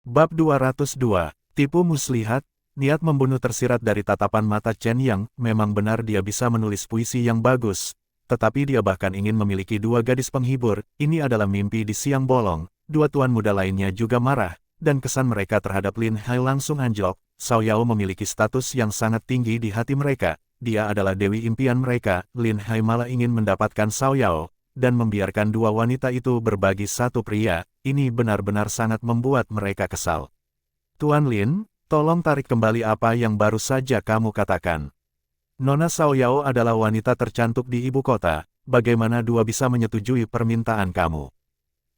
Bab 202, Tipu Muslihat, niat membunuh tersirat dari tatapan mata Chen Yang, memang benar dia bisa menulis puisi yang bagus, tetapi dia bahkan ingin memiliki dua gadis penghibur, ini adalah mimpi di siang bolong, dua tuan muda lainnya juga marah, dan kesan mereka terhadap Lin Hai langsung anjlok. Xiao Yao memiliki status yang sangat tinggi di hati mereka, dia adalah dewi impian mereka, Lin Hai malah ingin mendapatkan Xiao Yao, dan membiarkan dua wanita itu berbagi satu pria. Ini benar-benar sangat membuat mereka kesal. Tuan Lin, tolong tarik kembali apa yang baru saja kamu katakan. Nona Xiao Yao adalah wanita tercantik di ibu kota, bagaimana dua bisa menyetujui permintaan kamu?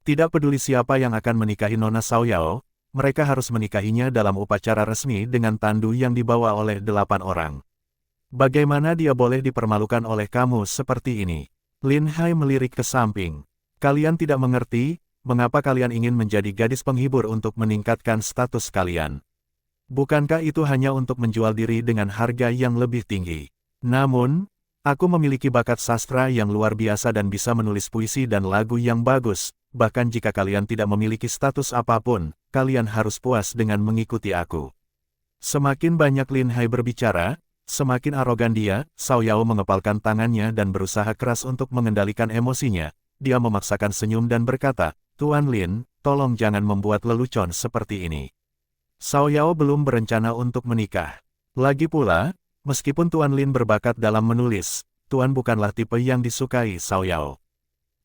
Tidak peduli siapa yang akan menikahi Nona Xiao Yao, mereka harus menikahinya dalam upacara resmi dengan tandu yang dibawa oleh 8 orang. Bagaimana dia boleh dipermalukan oleh kamu seperti ini? Lin Hai melirik ke samping. Kalian tidak mengerti, mengapa kalian ingin menjadi gadis penghibur untuk meningkatkan status kalian? Bukankah itu hanya untuk menjual diri dengan harga yang lebih tinggi? Namun, aku memiliki bakat sastra yang luar biasa dan bisa menulis puisi dan lagu yang bagus, bahkan jika kalian tidak memiliki status apapun, kalian harus puas dengan mengikuti aku. Semakin banyak Lin Hai berbicara, semakin arogan dia. Xiao Yao mengepalkan tangannya dan berusaha keras untuk mengendalikan emosinya. Dia memaksakan senyum dan berkata, Tuan Lin, tolong jangan membuat lelucon seperti ini. Xiao Yao belum berencana untuk menikah. Lagi pula, meskipun Tuan Lin berbakat dalam menulis, Tuan bukanlah tipe yang disukai Xiao Yao.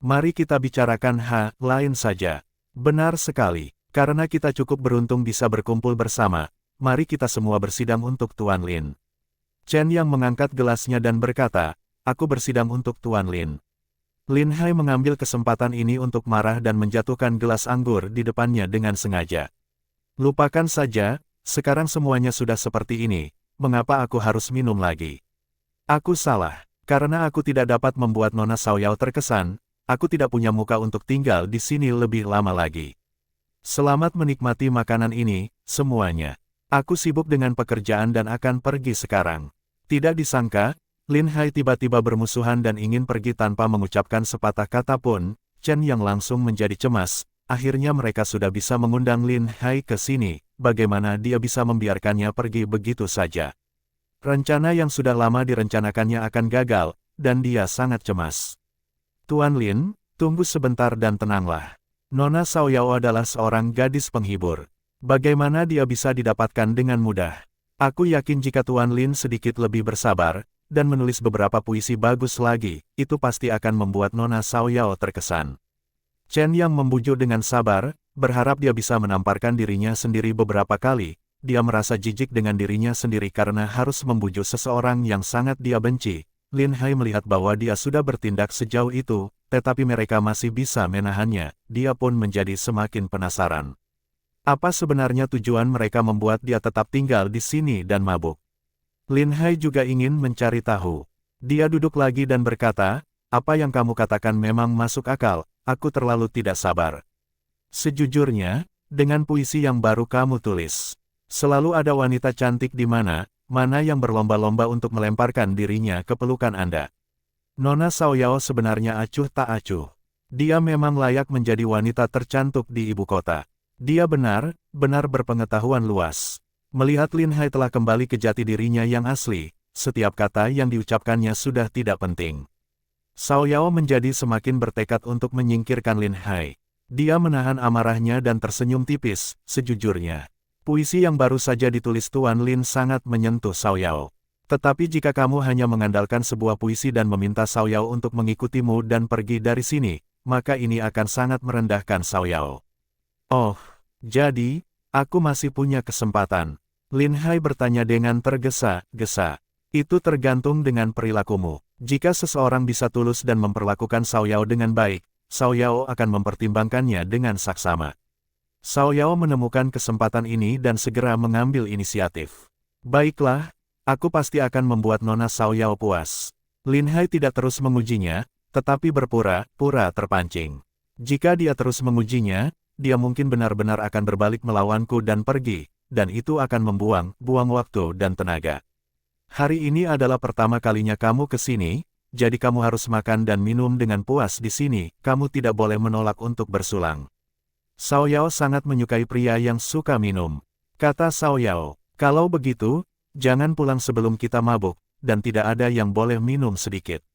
Mari kita bicarakan hal lain saja. Benar sekali, karena kita cukup beruntung bisa berkumpul bersama, mari kita semua bersidang untuk Tuan Lin. Chen Yang mengangkat gelasnya dan berkata, aku bersidang untuk Tuan Lin. Lin Hai mengambil kesempatan ini untuk marah dan menjatuhkan gelas anggur di depannya dengan sengaja. Lupakan saja, sekarang semuanya sudah seperti ini, mengapa aku harus minum lagi? Aku salah, karena aku tidak dapat membuat Nona Xiao Yao terkesan, aku tidak punya muka untuk tinggal di sini lebih lama lagi. Selamat menikmati makanan ini, semuanya. Aku sibuk dengan pekerjaan dan akan pergi sekarang. Tidak disangka, Lin Hai tiba-tiba bermusuhan dan ingin pergi tanpa mengucapkan sepatah kata pun. Chen Yang langsung menjadi cemas, akhirnya mereka sudah bisa mengundang Lin Hai ke sini, bagaimana dia bisa membiarkannya pergi begitu saja. Rencana yang sudah lama direncanakannya akan gagal, dan dia sangat cemas. Tuan Lin, tunggu sebentar dan tenanglah. Nona Xiao Yao adalah seorang gadis penghibur. Bagaimana dia bisa didapatkan dengan mudah? Aku yakin jika Tuan Lin sedikit lebih bersabar, dan menulis beberapa puisi bagus lagi, itu pasti akan membuat Nona Xiao Yao terkesan. Chen Yang membujuk dengan sabar, berharap dia bisa menamparkan dirinya sendiri beberapa kali. Dia merasa jijik dengan dirinya sendiri karena harus membujuk seseorang yang sangat dia benci. Lin Hai melihat bahwa dia sudah bertindak sejauh itu, tetapi mereka masih bisa menahannya. Dia pun menjadi semakin penasaran. Apa sebenarnya tujuan mereka membuat dia tetap tinggal di sini dan mabuk? Lin Hai juga ingin mencari tahu. Dia duduk lagi dan berkata, apa yang kamu katakan memang masuk akal, aku terlalu tidak sabar. Sejujurnya, dengan puisi yang baru kamu tulis, selalu ada wanita cantik di mana yang berlomba-lomba untuk melemparkan dirinya ke pelukan Anda. Nona Xiao Yao sebenarnya acuh tak acuh. Dia memang layak menjadi wanita tercantik di ibu kota. Dia benar-benar berpengetahuan luas. Melihat Lin Hai telah kembali ke jati dirinya yang asli, setiap kata yang diucapkannya sudah tidak penting. Xiao Yao menjadi semakin bertekad untuk menyingkirkan Lin Hai. Dia menahan amarahnya dan tersenyum tipis. Sejujurnya, puisi yang baru saja ditulis Tuan Lin sangat menyentuh Xiao Yao. Tetapi jika kamu hanya mengandalkan sebuah puisi dan meminta Xiao Yao untuk mengikutimu dan pergi dari sini, maka ini akan sangat merendahkan Xiao Yao. Oh, jadi, aku masih punya kesempatan. Lin Hai bertanya dengan tergesa-gesa. Itu tergantung dengan perilakumu. Jika seseorang bisa tulus dan memperlakukan Xiao Yao dengan baik, Xiao Yao akan mempertimbangkannya dengan saksama. Xiao Yao menemukan kesempatan ini dan segera mengambil inisiatif. Baiklah, aku pasti akan membuat Nona Xiao Yao puas. Lin Hai tidak terus mengujinya, tetapi berpura-pura terpancing. Jika dia terus mengujinya, dia mungkin benar-benar akan berbalik melawanku dan pergi, dan itu akan membuang waktu dan tenaga. Hari ini adalah pertama kalinya kamu ke sini, jadi kamu harus makan dan minum dengan puas di sini, kamu tidak boleh menolak untuk bersulang. Xiao Yao sangat menyukai pria yang suka minum. Kata Xiao Yao, kalau begitu, jangan pulang sebelum kita mabuk, dan tidak ada yang boleh minum sedikit.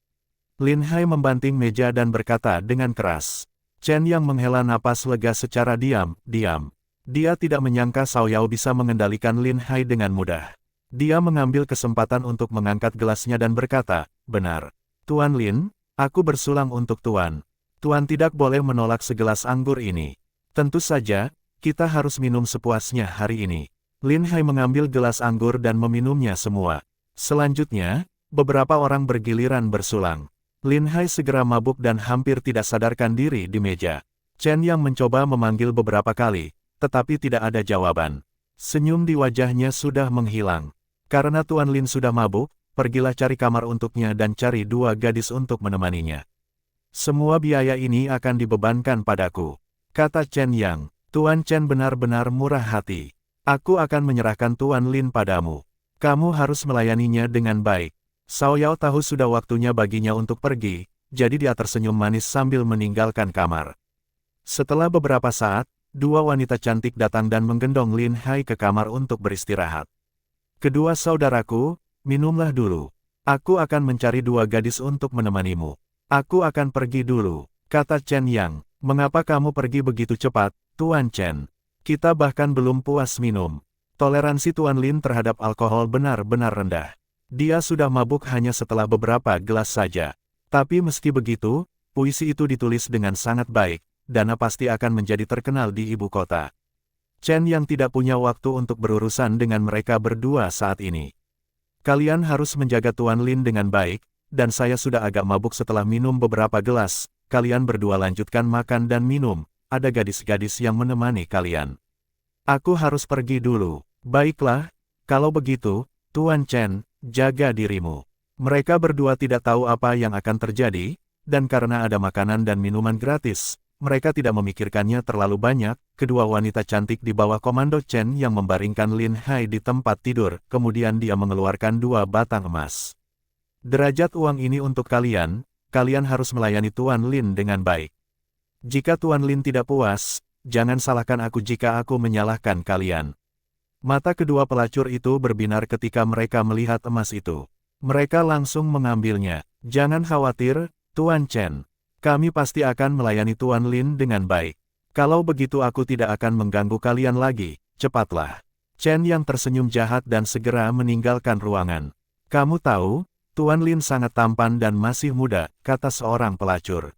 Lin Hai membanting meja dan berkata dengan keras. Chen Yang menghela napas lega secara diam-diam. Dia tidak menyangka Xiao Yao bisa mengendalikan Lin Hai dengan mudah. Dia mengambil kesempatan untuk mengangkat gelasnya dan berkata, benar. Tuan Lin, aku bersulang untuk Tuan. Tuan tidak boleh menolak segelas anggur ini. Tentu saja, kita harus minum sepuasnya hari ini. Lin Hai mengambil gelas anggur dan meminumnya semua. Selanjutnya, beberapa orang bergiliran bersulang. Lin Hai segera mabuk dan hampir tidak sadarkan diri di meja. Chen Yang mencoba memanggil beberapa kali, tetapi tidak ada jawaban. Senyum di wajahnya sudah menghilang. Karena Tuan Lin sudah mabuk, pergilah cari kamar untuknya dan cari 2 gadis untuk menemaninya. Semua biaya ini akan dibebankan padaku. Kata Chen Yang, Tuan Chen benar-benar murah hati. Aku akan menyerahkan Tuan Lin padamu. Kamu harus melayaninya dengan baik. Xiao Yao tahu sudah waktunya baginya untuk pergi, jadi dia tersenyum manis sambil meninggalkan kamar. Setelah beberapa saat, 2 wanita cantik datang dan menggendong Lin Hai ke kamar untuk beristirahat. Kedua saudaraku, minumlah dulu. Aku akan mencari 2 gadis untuk menemanimu. Aku akan pergi dulu, kata Chen Yang. Mengapa kamu pergi begitu cepat, Tuan Chen? Kita bahkan belum puas minum. Toleransi Tuan Lin terhadap alkohol benar-benar rendah. Dia sudah mabuk hanya setelah beberapa gelas saja. Tapi meski begitu, puisi itu ditulis dengan sangat baik. Dana pasti akan menjadi terkenal di ibu kota. Chen yang tidak punya waktu untuk berurusan dengan mereka berdua saat ini. Kalian harus menjaga Tuan Lin dengan baik, dan saya sudah agak mabuk setelah minum beberapa gelas. Kalian berdua lanjutkan makan dan minum, ada gadis-gadis yang menemani kalian. Aku harus pergi dulu. Baiklah, kalau begitu, Tuan Chen, jaga dirimu. Mereka berdua tidak tahu apa yang akan terjadi, dan karena ada makanan dan minuman gratis, mereka tidak memikirkannya terlalu banyak. Kedua wanita cantik di bawah komando Chen yang membaringkan Lin Hai di tempat tidur, kemudian dia mengeluarkan 2 batang emas. Derajat uang ini untuk kalian, kalian harus melayani Tuan Lin dengan baik. Jika Tuan Lin tidak puas, jangan salahkan aku jika aku menyalahkan kalian. Mata kedua pelacur itu berbinar ketika mereka melihat emas itu. Mereka langsung mengambilnya. Jangan khawatir, Tuan Chen. Kami pasti akan melayani Tuan Lin dengan baik. Kalau begitu aku tidak akan mengganggu kalian lagi, cepatlah. Chen yang tersenyum jahat dan segera meninggalkan ruangan. Kamu tahu, Tuan Lin sangat tampan dan masih muda, kata seorang pelacur.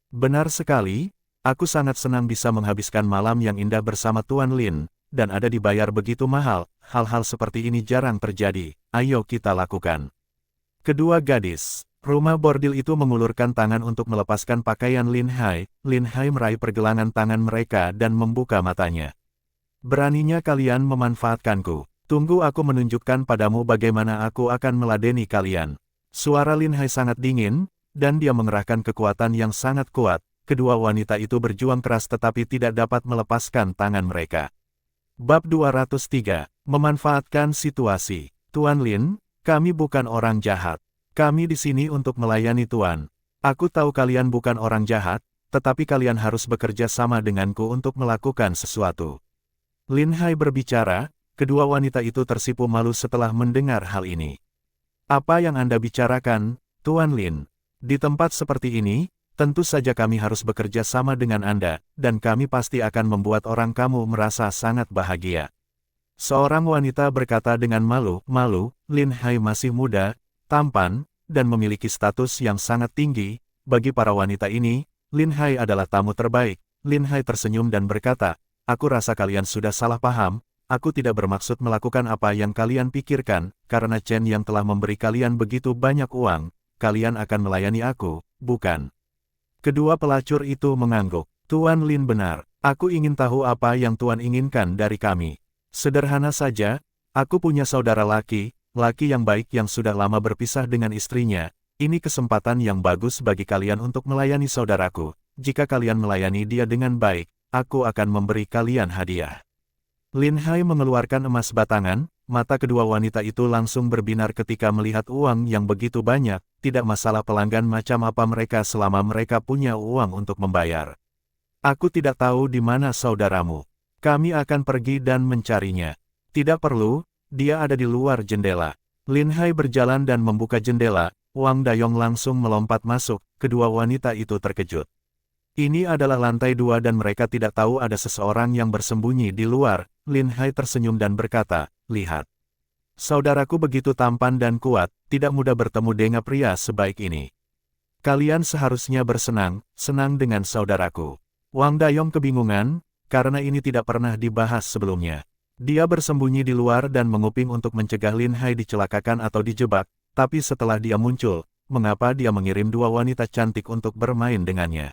Benar sekali, aku sangat senang bisa menghabiskan malam yang indah bersama Tuan Lin, dan ada dibayar begitu mahal, hal-hal seperti ini jarang terjadi, ayo kita lakukan. Kedua gadis, rumah bordil itu mengulurkan tangan untuk melepaskan pakaian Lin Hai meraih pergelangan tangan mereka dan membuka matanya. Beraninya kalian memanfaatkanku. Tunggu aku menunjukkan padamu bagaimana aku akan meladeni kalian. Suara Lin Hai sangat dingin, dan dia mengerahkan kekuatan yang sangat kuat. Kedua wanita itu berjuang keras tetapi tidak dapat melepaskan tangan mereka. Bab 203, memanfaatkan situasi. Tuan Lin, kami bukan orang jahat. Kami di sini untuk melayani Tuan. Aku tahu kalian bukan orang jahat, tetapi kalian harus bekerja sama denganku untuk melakukan sesuatu. Lin Hai berbicara. Kedua wanita itu tersipu malu setelah mendengar hal ini. Apa yang Anda bicarakan, Tuan Lin? Di tempat seperti ini, tentu saja kami harus bekerja sama dengan Anda, dan kami pasti akan membuat orang kamu merasa sangat bahagia. Seorang wanita berkata dengan malu, Lin Hai masih muda, tampan, dan memiliki status yang sangat tinggi. Bagi para wanita ini, Lin Hai adalah tamu terbaik. Lin Hai tersenyum dan berkata, aku rasa kalian sudah salah paham. Aku tidak bermaksud melakukan apa yang kalian pikirkan, karena Chen yang telah memberi kalian begitu banyak uang, kalian akan melayani aku, bukan? Kedua pelacur itu mengangguk. Tuan Lin benar, aku ingin tahu apa yang Tuan inginkan dari kami. Sederhana saja, aku punya saudara laki yang baik yang sudah lama berpisah dengan istrinya. Ini kesempatan yang bagus bagi kalian untuk melayani saudaraku. Jika kalian melayani dia dengan baik, aku akan memberi kalian hadiah. Lin Hai mengeluarkan emas batangan, mata kedua wanita itu langsung berbinar ketika melihat uang yang begitu banyak, tidak masalah pelanggan macam apa mereka selama mereka punya uang untuk membayar. Aku tidak tahu di mana saudaramu. Kami akan pergi dan mencarinya. Tidak perlu, dia ada di luar jendela. Lin Hai berjalan dan membuka jendela, Wang Dayong langsung melompat masuk, kedua wanita itu terkejut. Ini adalah lantai 2 dan mereka tidak tahu ada seseorang yang bersembunyi di luar. Lin Hai tersenyum dan berkata, lihat. Saudaraku begitu tampan dan kuat, tidak mudah bertemu dengan pria sebaik ini. Kalian seharusnya senang dengan saudaraku. Wang Dayong kebingungan, karena ini tidak pernah dibahas sebelumnya. Dia bersembunyi di luar dan menguping untuk mencegah Lin Hai dicelakakan atau dijebak, tapi setelah dia muncul, mengapa dia mengirim dua wanita cantik untuk bermain dengannya?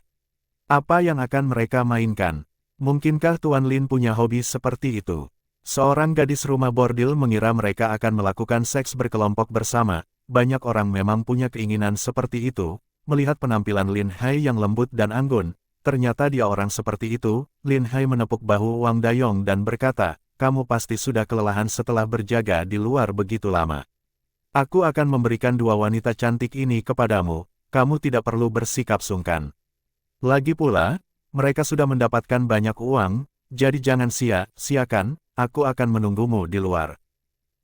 Apa yang akan mereka mainkan? Mungkinkah Tuan Lin punya hobi seperti itu? Seorang gadis rumah bordil mengira mereka akan melakukan seks berkelompok bersama. Banyak orang memang punya keinginan seperti itu. Melihat penampilan Lin Hai yang lembut dan anggun, ternyata dia orang seperti itu. Lin Hai menepuk bahu Wang Dayong dan berkata, kamu pasti sudah kelelahan setelah berjaga di luar begitu lama. Aku akan memberikan dua wanita cantik ini kepadamu, kamu tidak perlu bersikap sungkan. Lagi pula, mereka sudah mendapatkan banyak uang, jadi jangan sia-siakan, aku akan menunggumu di luar.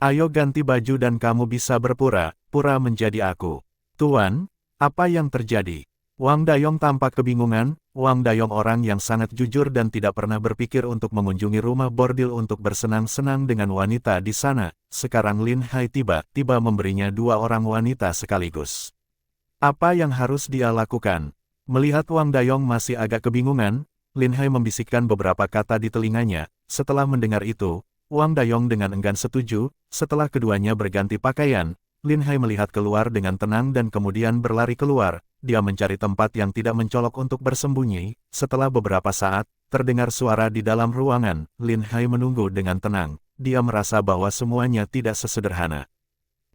Ayo ganti baju dan kamu bisa berpura-pura menjadi aku. Tuan, apa yang terjadi? Wang Dayong tampak kebingungan. Wang Dayong orang yang sangat jujur dan tidak pernah berpikir untuk mengunjungi rumah bordil untuk bersenang-senang dengan wanita di sana. Sekarang Lin Hai tiba-tiba memberinya dua orang wanita sekaligus. Apa yang harus dia lakukan? Melihat Wang Dayong masih agak kebingungan, Lin Hai membisikkan beberapa kata di telinganya. Setelah mendengar itu, Wang Dayong dengan enggan setuju. Setelah keduanya berganti pakaian, Lin Hai melihat keluar dengan tenang dan kemudian berlari keluar. Dia mencari tempat yang tidak mencolok untuk bersembunyi. Setelah beberapa saat, terdengar suara di dalam ruangan. Lin Hai menunggu dengan tenang. Dia merasa bahwa semuanya tidak sesederhana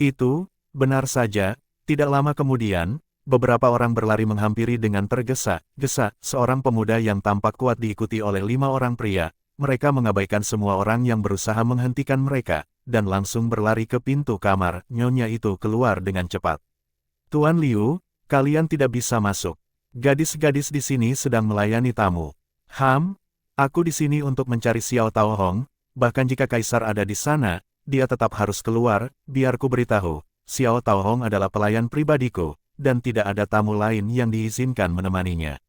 itu. Benar saja, tidak lama kemudian, beberapa orang berlari menghampiri dengan tergesa-gesa. Seorang pemuda yang tampak kuat diikuti oleh 5 orang pria. Mereka mengabaikan semua orang yang berusaha menghentikan mereka, dan langsung berlari ke pintu kamar. Nyonya itu keluar dengan cepat. Tuan Liu, kalian tidak bisa masuk. Gadis-gadis di sini sedang melayani tamu. Aku di sini untuk mencari Xiao Taohong. Bahkan jika Kaisar ada di sana, dia tetap harus keluar. Biar ku beritahu, Xiao Taohong adalah pelayan pribadiku, dan tidak ada tamu lain yang diizinkan menemaninya.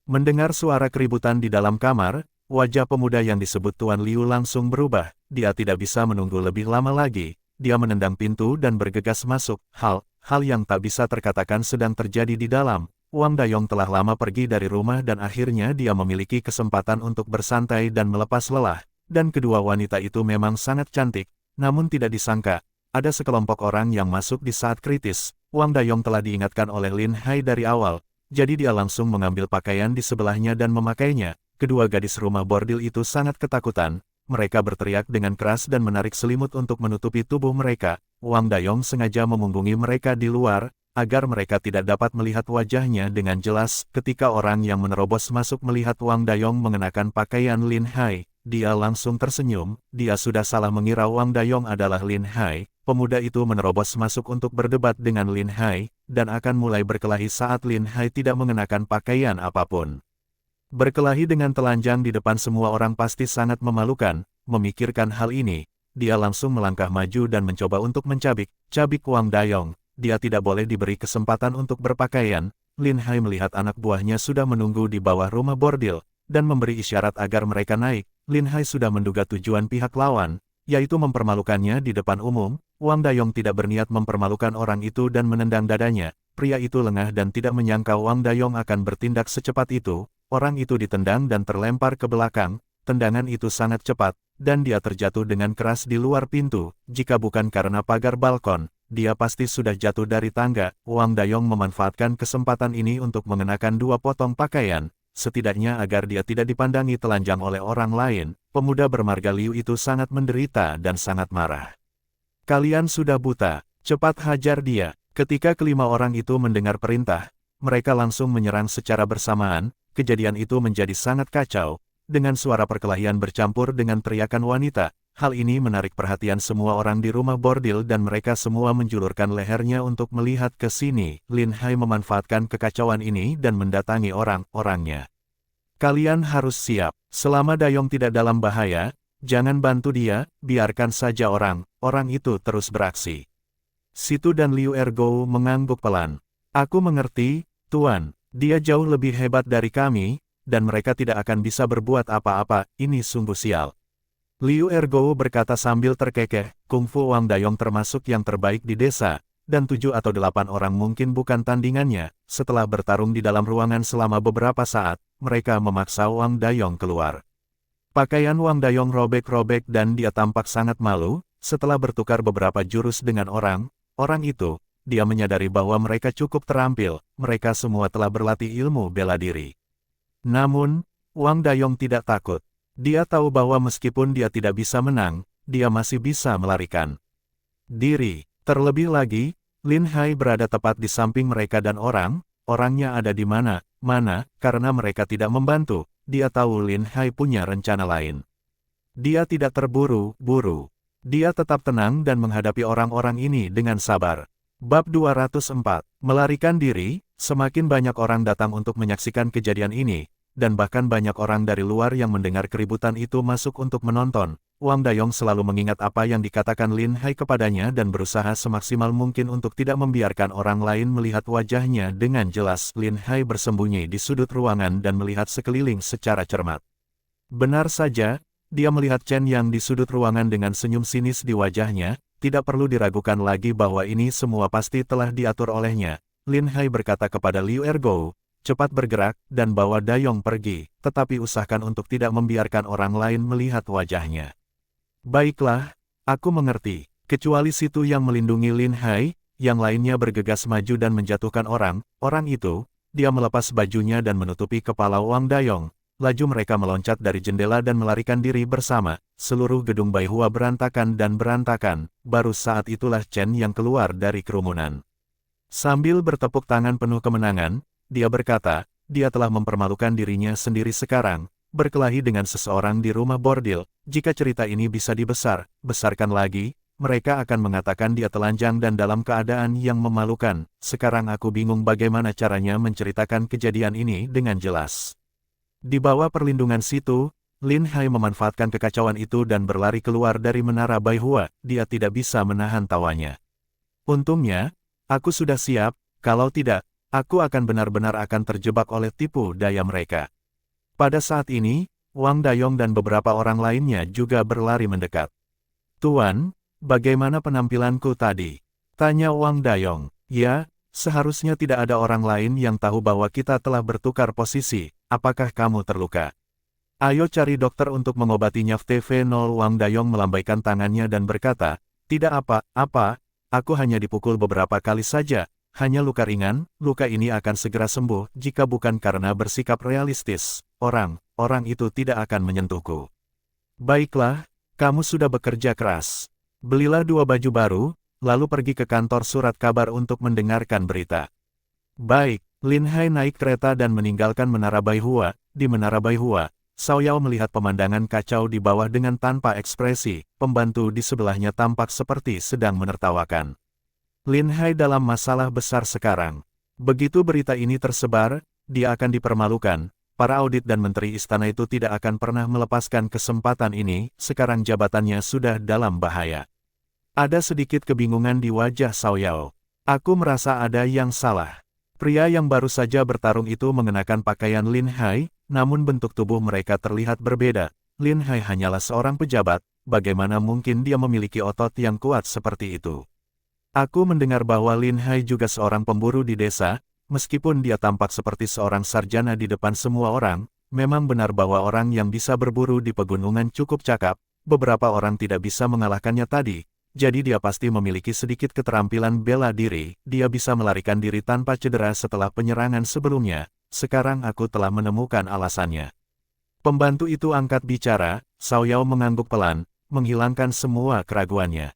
Mendengar suara keributan di dalam kamar, wajah pemuda yang disebut Tuan Liu langsung berubah. Dia tidak bisa menunggu lebih lama lagi. Dia menendang pintu dan bergegas masuk. Hal yang tak bisa terkatakan sedang terjadi di dalam. Wang Dayong telah lama pergi dari rumah dan akhirnya dia memiliki kesempatan untuk bersantai dan melepas lelah. Dan kedua wanita itu memang sangat cantik. Namun tidak disangka, ada sekelompok orang yang masuk di saat kritis. Wang Dayong telah diingatkan oleh Lin Hai dari awal. Jadi dia langsung mengambil pakaian di sebelahnya dan memakainya. Kedua gadis rumah bordil itu sangat ketakutan. Mereka berteriak dengan keras dan menarik selimut untuk menutupi tubuh mereka. Wang Dayong sengaja memunggungi mereka di luar, agar mereka tidak dapat melihat wajahnya dengan jelas. Ketika orang yang menerobos masuk melihat Wang Dayong mengenakan pakaian Lin Hai, dia langsung tersenyum. Dia sudah salah mengira Wang Dayong adalah Lin Hai. Pemuda itu menerobos masuk untuk berdebat dengan Lin Hai, dan akan mulai berkelahi saat Lin Hai tidak mengenakan pakaian apapun. Berkelahi dengan telanjang di depan semua orang pasti sangat memalukan. Memikirkan hal ini, dia langsung melangkah maju dan mencoba untuk mencabik Wang Dayong. Dia tidak boleh diberi kesempatan untuk berpakaian. Lin Hai melihat anak buahnya sudah menunggu di bawah rumah bordil, dan memberi isyarat agar mereka naik. Lin Hai sudah menduga tujuan pihak lawan, yaitu mempermalukannya di depan umum. Wang Dayong tidak berniat mempermalukan orang itu dan menendang dadanya. Pria itu lengah dan tidak menyangka Wang Dayong akan bertindak secepat itu. Orang itu ditendang dan terlempar ke belakang. Tendangan itu sangat cepat, dan dia terjatuh dengan keras di luar pintu. Jika bukan karena pagar balkon, dia pasti sudah jatuh dari tangga. Wang Dayong memanfaatkan kesempatan ini untuk mengenakan 2 potong pakaian, setidaknya agar dia tidak dipandangi telanjang oleh orang lain. Pemuda bermarga Liu itu sangat menderita dan sangat marah. Kalian sudah buta, cepat hajar dia. Ketika kelima orang itu mendengar perintah, mereka langsung menyerang secara bersamaan. Kejadian itu menjadi sangat kacau, dengan suara perkelahian bercampur dengan teriakan wanita. Hal ini menarik perhatian semua orang di rumah bordil dan mereka semua menjulurkan lehernya untuk melihat ke sini. Lin Hai memanfaatkan kekacauan ini dan mendatangi orang-orangnya. Kalian harus siap. Selama Dayong tidak dalam bahaya, jangan bantu dia, biarkan saja orang itu terus beraksi. Situ dan Liu Ergo mengangguk pelan. Aku mengerti, Tuan. Dia jauh lebih hebat dari kami, dan mereka tidak akan bisa berbuat apa-apa, ini sungguh sial. Liu Ergo berkata sambil terkekeh, kungfu Wang Dayong termasuk yang terbaik di desa, dan 7 atau 8 orang mungkin bukan tandingannya. Setelah bertarung di dalam ruangan selama beberapa saat, mereka memaksa Wang Dayong keluar. Pakaian Wang Dayong robek-robek dan dia tampak sangat malu. Setelah bertukar beberapa jurus dengan orang itu, dia menyadari bahwa mereka cukup terampil, mereka semua telah berlatih ilmu bela diri. Namun, Wang Dayong tidak takut. Dia tahu bahwa meskipun dia tidak bisa menang, dia masih bisa melarikan diri. Terlebih lagi, Lin Hai berada tepat di samping mereka dan orangnya ada di mana, karena mereka tidak membantu, dia tahu Lin Hai punya rencana lain. Dia tidak terburu-buru. Dia tetap tenang dan menghadapi orang-orang ini dengan sabar. Bab 204, melarikan diri, semakin banyak orang datang untuk menyaksikan kejadian ini, dan bahkan banyak orang dari luar yang mendengar keributan itu masuk untuk menonton. Wang Dayong selalu mengingat apa yang dikatakan Lin Hai kepadanya dan berusaha semaksimal mungkin untuk tidak membiarkan orang lain melihat wajahnya dengan jelas. Lin Hai bersembunyi di sudut ruangan dan melihat sekeliling secara cermat. Benar saja, dia melihat Chen Yang di sudut ruangan dengan senyum sinis di wajahnya. Tidak perlu diragukan lagi bahwa ini semua pasti telah diatur olehnya. Lin Hai berkata kepada Liu Ergo, cepat bergerak dan bawa Dayong pergi, tetapi usahakan untuk tidak membiarkan orang lain melihat wajahnya. Baiklah, aku mengerti. Kecuali Situ yang melindungi Lin Hai, yang lainnya bergegas maju dan menjatuhkan orang itu. Dia melepas bajunya dan menutupi kepala Wang Dayong. Laju mereka meloncat dari jendela dan melarikan diri bersama. Seluruh gedung Baihua berantakan dan berantakan. Baru saat itulah Chen yang keluar dari kerumunan. Sambil bertepuk tangan penuh kemenangan, dia berkata, dia telah mempermalukan dirinya sendiri sekarang, berkelahi dengan seseorang di rumah bordil. Jika cerita ini bisa dibesarkan lagi, mereka akan mengatakan dia telanjang dan dalam keadaan yang memalukan. Sekarang aku bingung bagaimana caranya menceritakan kejadian ini dengan jelas. Di bawah perlindungan Situ, Lin Hai memanfaatkan kekacauan itu dan berlari keluar dari menara Baihua. Dia tidak bisa menahan tawanya. Untungnya, aku sudah siap, kalau tidak, aku akan benar-benar akan terjebak oleh tipu daya mereka. Pada saat ini, Wang Dayong dan beberapa orang lainnya juga berlari mendekat. Tuan, bagaimana penampilanku tadi? Tanya Wang Dayong. Ya, seharusnya tidak ada orang lain yang tahu bahwa kita telah bertukar posisi. Apakah kamu terluka? Ayo cari dokter untuk mengobatinya. TV0 Wang Dayong melambaikan tangannya dan berkata, tidak apa-apa, aku hanya dipukul beberapa kali saja, hanya luka ringan, luka ini akan segera sembuh jika bukan karena bersikap realistis. Orang itu tidak akan menyentuhku. Baiklah, kamu sudah bekerja keras. Belilah 2 baju baru, lalu pergi ke kantor surat kabar untuk mendengarkan berita. Baik. Lin Hai naik kereta dan meninggalkan Menara Baihua. Di Menara Baihua, Cao Yao melihat pemandangan kacau di bawah dengan tanpa ekspresi. Pembantu di sebelahnya tampak seperti sedang menertawakan. Lin Hai dalam masalah besar sekarang. Begitu berita ini tersebar, dia akan dipermalukan. Para audit dan menteri istana itu tidak akan pernah melepaskan kesempatan ini. Sekarang jabatannya sudah dalam bahaya. Ada sedikit kebingungan di wajah Cao Yao. Aku merasa ada yang salah. Pria yang baru saja bertarung itu mengenakan pakaian Lin Hai, namun bentuk tubuh mereka terlihat berbeda. Lin Hai hanyalah seorang pejabat, bagaimana mungkin dia memiliki otot yang kuat seperti itu? Aku mendengar bahwa Lin Hai juga seorang pemburu di desa, meskipun dia tampak seperti seorang sarjana di depan semua orang, memang benar bahwa orang yang bisa berburu di pegunungan cukup cakap, beberapa orang tidak bisa mengalahkannya tadi. Jadi dia pasti memiliki sedikit keterampilan bela diri, dia bisa melarikan diri tanpa cedera setelah penyerangan sebelumnya. Sekarang aku telah menemukan alasannya. Pembantu itu angkat bicara, Cao Yao mengangguk pelan, menghilangkan semua keraguannya.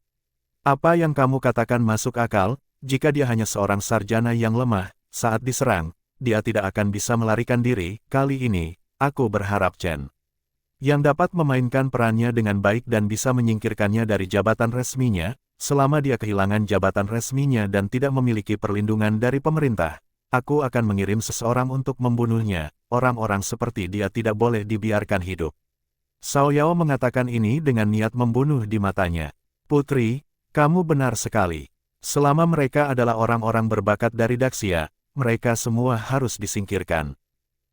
Apa yang kamu katakan masuk akal, jika dia hanya seorang sarjana yang lemah, saat diserang, dia tidak akan bisa melarikan diri. Kali ini, aku berharap Chen yang dapat memainkan perannya dengan baik dan bisa menyingkirkannya dari jabatan resminya, selama dia kehilangan jabatan resminya dan tidak memiliki perlindungan dari pemerintah. aku akan mengirim seseorang untuk membunuhnya. Orang-orang seperti dia tidak boleh dibiarkan hidup. Xiao Yao mengatakan ini dengan niat membunuh di matanya. Putri, kamu benar sekali. Selama mereka adalah orang-orang berbakat dari Daxia, mereka semua harus disingkirkan.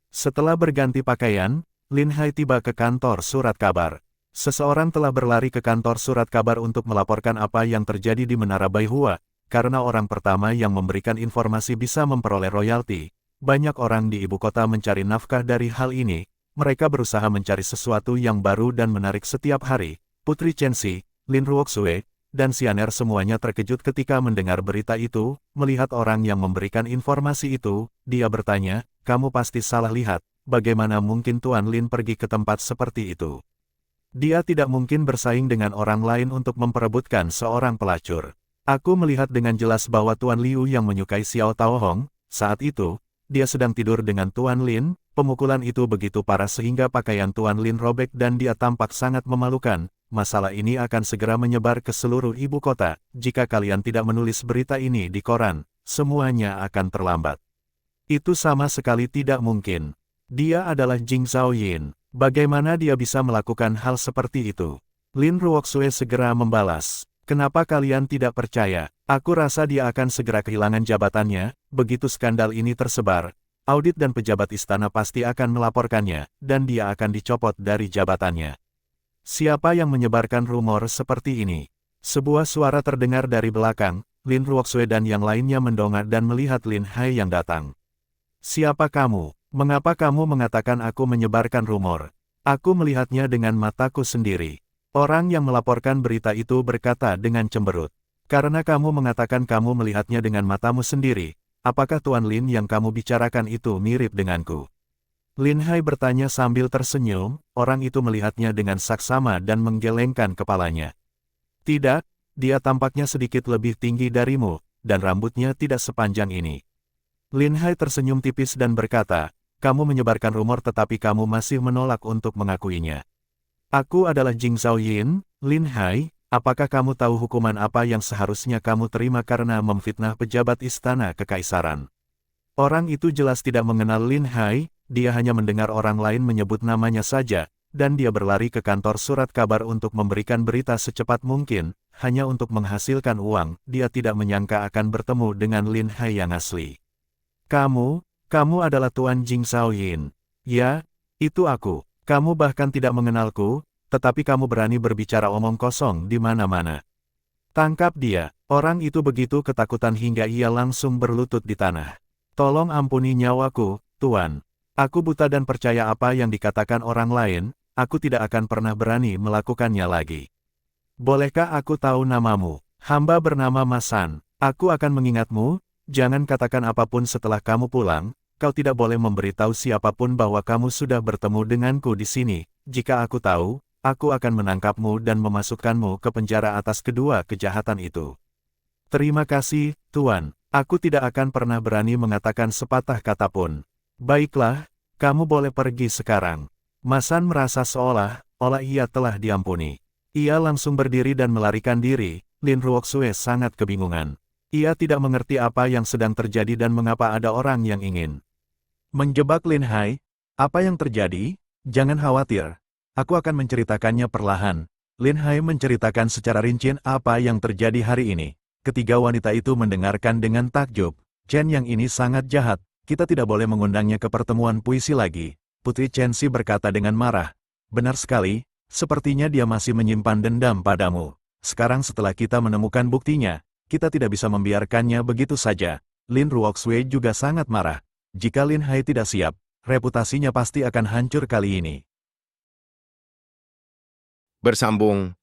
Setelah berganti pakaian, Lin Hai tiba ke kantor surat kabar. Seseorang telah berlari ke kantor surat kabar untuk melaporkan apa yang terjadi di Menara Baihua, karena orang pertama yang memberikan informasi bisa memperoleh royalti. Banyak orang di ibu kota mencari nafkah dari hal ini. Mereka berusaha mencari sesuatu yang baru dan menarik setiap hari. Putri Chenxi, Lin Ruoxue, dan Xianer semuanya terkejut ketika mendengar berita itu. Melihat orang yang memberikan informasi itu, dia bertanya, "Kamu pasti salah lihat, bagaimana mungkin Tuan Lin pergi ke tempat seperti itu? Dia tidak mungkin bersaing dengan orang lain untuk memperebutkan seorang pelacur." Aku melihat dengan jelas bahwa Tuan Liu yang menyukai Xiao Taohong. Saat itu, dia sedang tidur dengan Tuan Lin. Pemukulan itu begitu parah sehingga pakaian Tuan Lin robek dan dia tampak sangat memalukan. Masalah ini akan segera menyebar ke seluruh ibu kota. Jika kalian tidak menulis berita ini di koran, semuanya akan terlambat. Itu sama sekali tidak mungkin. Dia adalah Jing Zhaoyin. Bagaimana dia bisa melakukan hal seperti itu? Lin Ruoxue segera membalas. Kenapa kalian tidak percaya? Aku rasa dia akan segera kehilangan jabatannya. Begitu skandal ini tersebar, audit dan pejabat istana pasti akan melaporkannya, dan dia akan dicopot dari jabatannya. Siapa yang menyebarkan rumor seperti ini? Sebuah suara terdengar dari belakang. Lin Ruoxue dan yang lainnya mendongak dan melihat Lin Hai yang datang. Siapa kamu? Mengapa kamu mengatakan aku menyebarkan rumor? Aku melihatnya dengan mataku sendiri. Orang yang melaporkan berita itu berkata dengan cemberut. Karena kamu mengatakan kamu melihatnya dengan matamu sendiri, apakah Tuan Lin yang kamu bicarakan itu mirip denganku? Lin Hai bertanya sambil tersenyum. Orang itu melihatnya dengan saksama dan menggelengkan kepalanya. Tidak, dia tampaknya sedikit lebih tinggi darimu, dan rambutnya tidak sepanjang ini. Lin Hai tersenyum tipis dan berkata, kamu menyebarkan rumor tetapi kamu masih menolak untuk mengakuinya. Aku adalah Jing Zhaoyin. Lin Hai, apakah kamu tahu hukuman apa yang seharusnya kamu terima karena memfitnah pejabat istana kekaisaran? Orang itu jelas tidak mengenal Lin Hai, dia hanya mendengar orang lain menyebut namanya saja, dan dia berlari ke kantor surat kabar untuk memberikan berita secepat mungkin, hanya untuk menghasilkan uang. Dia tidak menyangka akan bertemu dengan Lin Hai yang asli. Kamu adalah Tuan Jing Zhaoyin. Ya, itu aku. Kamu bahkan tidak mengenalku, tetapi kamu berani berbicara omong kosong di mana-mana. Tangkap dia. Orang itu begitu ketakutan hingga ia langsung berlutut di tanah. Tolong ampuni nyawaku, Tuan. Aku buta dan percaya apa yang dikatakan orang lain, aku tidak akan pernah berani melakukannya lagi. Bolehkah aku tahu namamu? Hamba bernama Masan. Aku akan mengingatmu, jangan katakan apapun setelah kamu pulang. Kau tidak boleh memberitahu siapapun bahwa kamu sudah bertemu denganku di sini. Jika aku tahu, aku akan menangkapmu dan memasukkanmu ke penjara atas kedua kejahatan itu. Terima kasih, Tuan. Aku tidak akan pernah berani mengatakan sepatah kata pun. Baiklah, kamu boleh pergi sekarang. Masan merasa seolah-olah ia telah diampuni. Ia langsung berdiri dan melarikan diri. Lin Ruoxue sangat kebingungan. Ia tidak mengerti apa yang sedang terjadi dan mengapa ada orang yang ingin menjebak Lin Hai. Apa yang terjadi? Jangan khawatir. Aku akan menceritakannya perlahan. Lin Hai menceritakan secara rinci apa yang terjadi hari ini. Ketiga wanita itu mendengarkan dengan takjub. Chen yang ini sangat jahat. Kita tidak boleh mengundangnya ke pertemuan puisi lagi. Putri Chenxi berkata dengan marah. Benar sekali, sepertinya dia masih menyimpan dendam padamu. Sekarang setelah kita menemukan buktinya, kita tidak bisa membiarkannya begitu saja. Lin Ruoxue juga sangat marah. Jika Lin Hai tidak siap, reputasinya pasti akan hancur kali ini. Bersambung